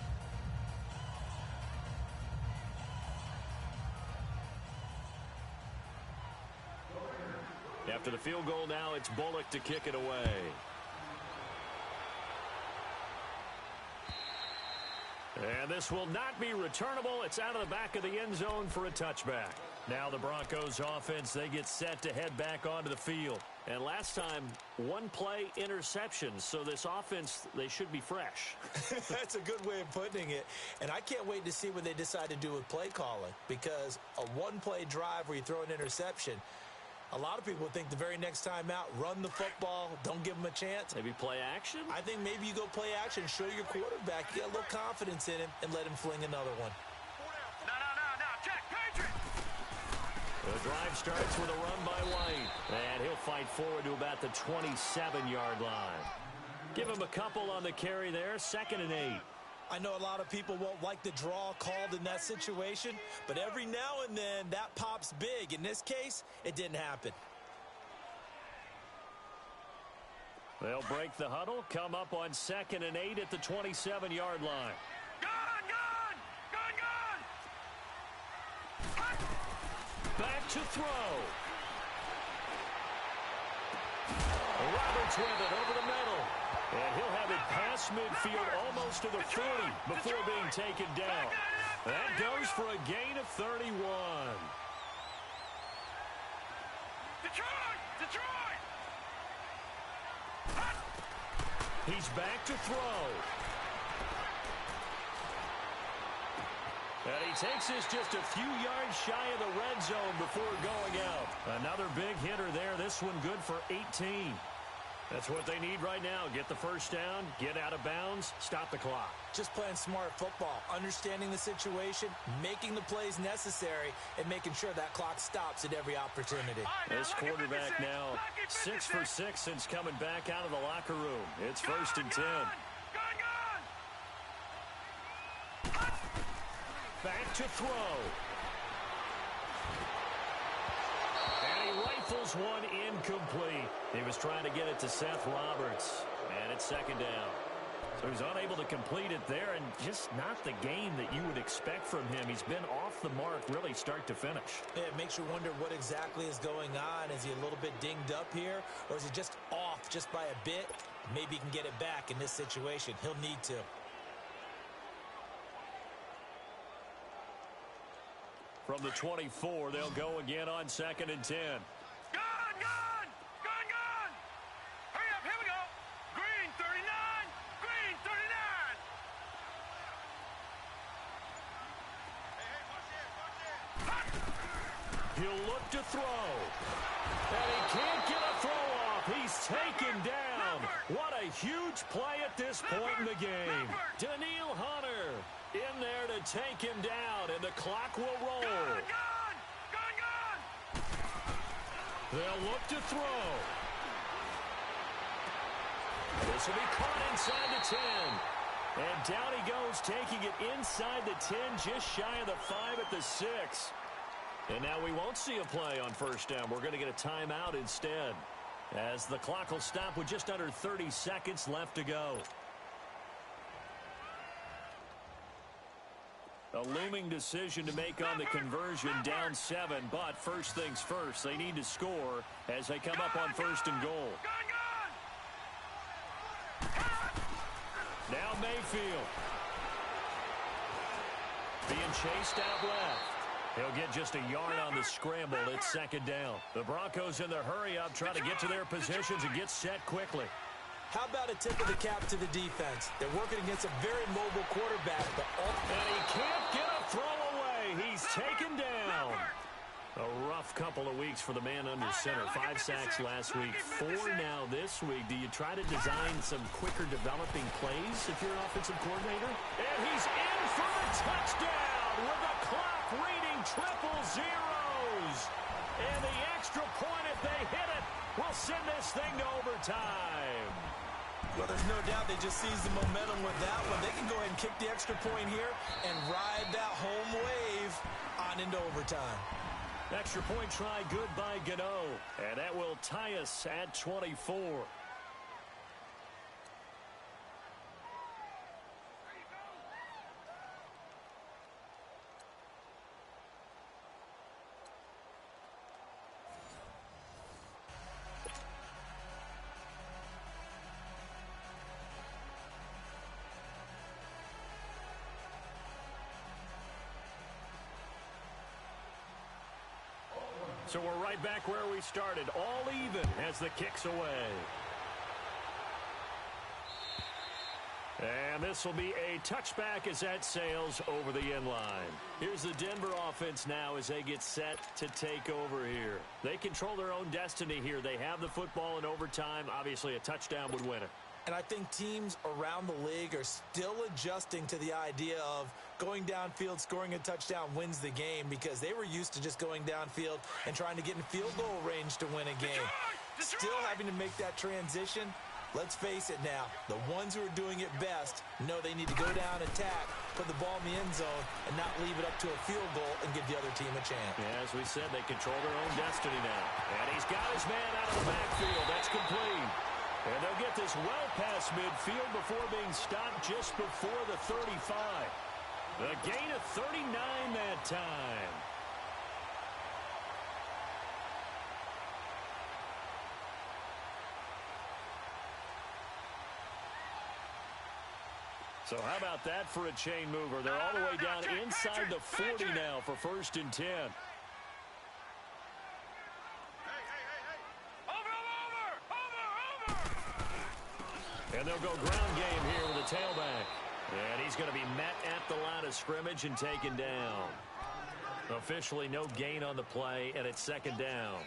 After the field goal now, it's Bullock to kick it away. And this will not be returnable. It's out of the back of the end zone for a touchback. Now the Broncos offense, they get set to head back onto the field. And last time, 1-play interception. So this offense, they should be fresh. That's a good way of putting it. And I can't wait to see what they decide to do with play calling. Because a 1-play drive where you throw an interception, a lot of people think the very next time out, run the football, don't give them a chance. Maybe play action? I think maybe you go play action, show your quarterback, get a little confidence in him, and let him fling another one. No, check, Patriot! The drive starts with a run by White. And he'll fight forward to about the 27-yard line. Give him a couple on the carry there, 2nd and 8. I know a lot of people won't like the draw called in that situation, but every now and then that pops big. In this case, it didn't happen. They'll break the huddle, come up on 2nd and 8 at the 27-yard line. Gone! Back to throw. Roberts with it over the middle. And he'll have it past midfield almost to the 40 before being taken down. That goes for a gain of 31. Detroit! He's back to throw. And he takes this just a few yards shy of the red zone before going out. Another big hitter there. This one good for 18. That's what they need right now. Get the first down, get out of bounds, stop the clock. Just playing smart football, understanding the situation, making the plays necessary, and making sure that clock stops at every opportunity. This quarterback now 6 for 6 since coming back out of the locker room. It's 1st and 10. Back to throw. And he rifles one incomplete. He was trying to get it to Seth Roberts. And it's 2nd down. So he's unable to complete it there, and just not the game that you would expect from him. He's been off the mark really start to finish. Yeah, it makes you wonder what exactly is going on. Is he a little bit dinged up here, or is he just off just by a bit? Maybe he can get it back in this situation. He'll need to. From the 24, they'll go again on 2nd and 10. Gone! Hurry up, here we go. Green 39, green 39. Hey, watch this. He'll look to throw. And he can't get a throw off. He's taken down. What a huge play at this point in the game. Daniil Hunter in there to take him down, and the clock will roll. Gone! They'll look to throw. This will be caught inside the 10. And down he goes, taking it inside the 10, just shy of the 5 at the 6. And now we won't see a play on 1st down. We're going to get a timeout instead, as the clock will stop with just under 30 seconds left to go. A looming decision to make on the conversion, down 7, but first things first, they need to score as they come up on 1st and goal. Now Mayfield being chased out left. He'll get just a yard on the scramble. It's second down. The Broncos in their hurry-up try to get to their positions and get set quickly. How about a tip of the cap to the defense? They're working against a very mobile quarterback. And he can't get a throw away. He's taken down. A rough couple of weeks for the man under center. 5 sacks last week, 4 now this week. Do you try to design some quicker developing plays if you're an offensive coordinator? And he's in for the touchdown with the clock reading triple zeros. And the extra point, if they hit it, will send this thing to overtime. Well, there's no doubt they just seized the momentum with that one. They can go ahead and kick the extra point here and ride that home wave on into overtime. Extra point try good by Gano. And that will tie us at 24. So we're right back where we started, all even as the kick's away. And this will be a touchback as that sails over the end line. Here's the Denver offense now as they get set to take over here. They control their own destiny here. They have the football in overtime. Obviously, a touchdown would win it. And I think teams around the league are still adjusting to the idea of going downfield, scoring a touchdown wins the game, because they were used to just going downfield and trying to get in field goal range to win a game. Still having to make that transition. Let's face it now, the ones who are doing it best know they need to go down, attack, put the ball in the end zone, and not leave it up to a field goal and give the other team a chance. Yeah, as we said, they control their own destiny now. And he's got his man out of the backfield. That's complete. And they'll get this well past midfield before being stopped just before the 35. A gain of 39 that time. So how about that for a chain mover? They're all the way down inside the 40 now for 1st and 10. And they'll go ground game here with a tailback. And he's going to be met at the line of scrimmage and taken down. Officially no gain on the play, and it's second down.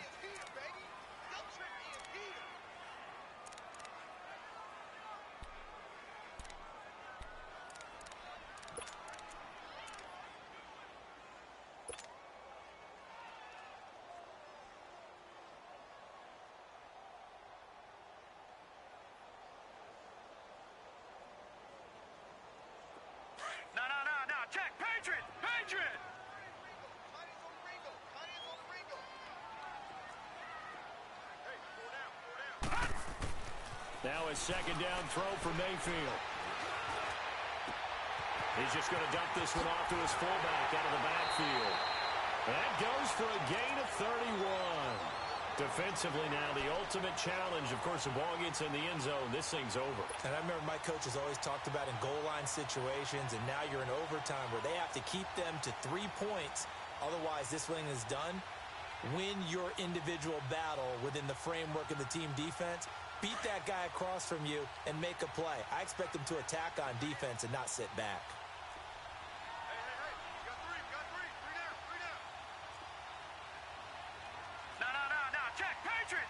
Now a second down throw for Mayfield. He's just going to dump this one off to his fullback out of the backfield. That goes for a gain of 31. Defensively now, the ultimate challenge. Of course, the ball gets in the end zone. This thing's over. And I remember my coach has always talked about in goal line situations, and now you're in overtime where they have to keep them to 3 points. Otherwise, this thing is done. Win your individual battle within the framework of the team defense. Beat that guy across from you and make a play. I expect them to attack on defense and not sit back. Hey, you got three down. No, check, Patriot!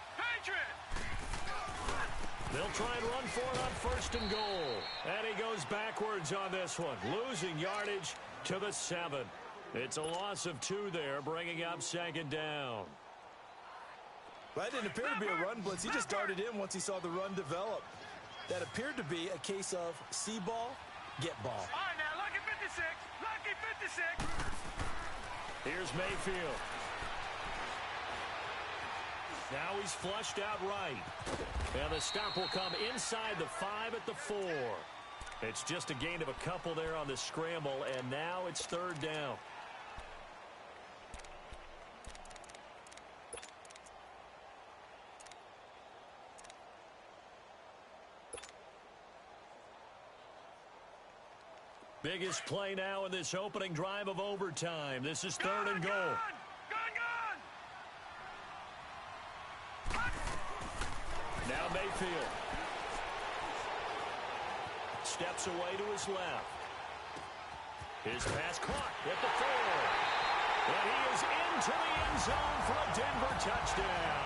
They'll try and run for it on 1st and goal. And he goes backwards on this one, losing yardage to the 7. It's a loss of 2 there, bringing up second down. That didn't appear to be a run blitz. He just darted in once he saw the run develop. That appeared to be a case of see ball, get ball. All right, now, lucky 56. Here's Mayfield. Now he's flushed out right. And the stop will come inside the 5 at the 4. It's just a gain of a couple there on the scramble, and now it's 3rd down. Biggest play now in this opening drive of overtime. This is third and goal. Now Mayfield steps away to his left. His pass caught at the 4. And he is into the end zone for a Denver touchdown.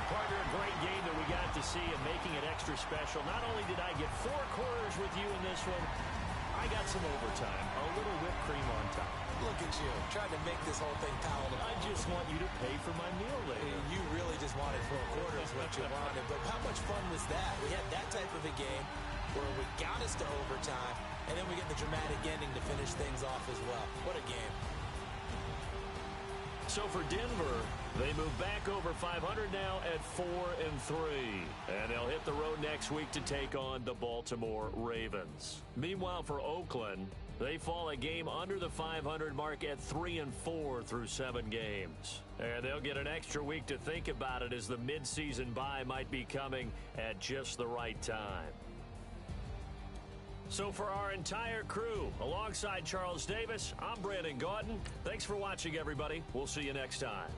Partner, a great game that we got to see and making it extra special. Not only did I get 4 quarters with you in this one, I got some overtime. A little whipped cream on top. Look at you, trying to make this whole thing palatable. I just want you to pay for my meal later. You really just wanted 4 quarters what you wanted. But how much fun was that? We had that type of a game where we got us to overtime, and then we get the dramatic ending to finish things off as well. What a game. So for Denver, they move back over 500 now at 4-3. And they'll hit the road next week to take on the Baltimore Ravens. Meanwhile, for Oakland, they fall a game under the 500 mark at 3-4 through 7 games. And they'll get an extra week to think about it as the midseason bye might be coming at just the right time. So for our entire crew, alongside Charles Davis, I'm Brandon Gaudin. Thanks for watching, everybody. We'll see you next time.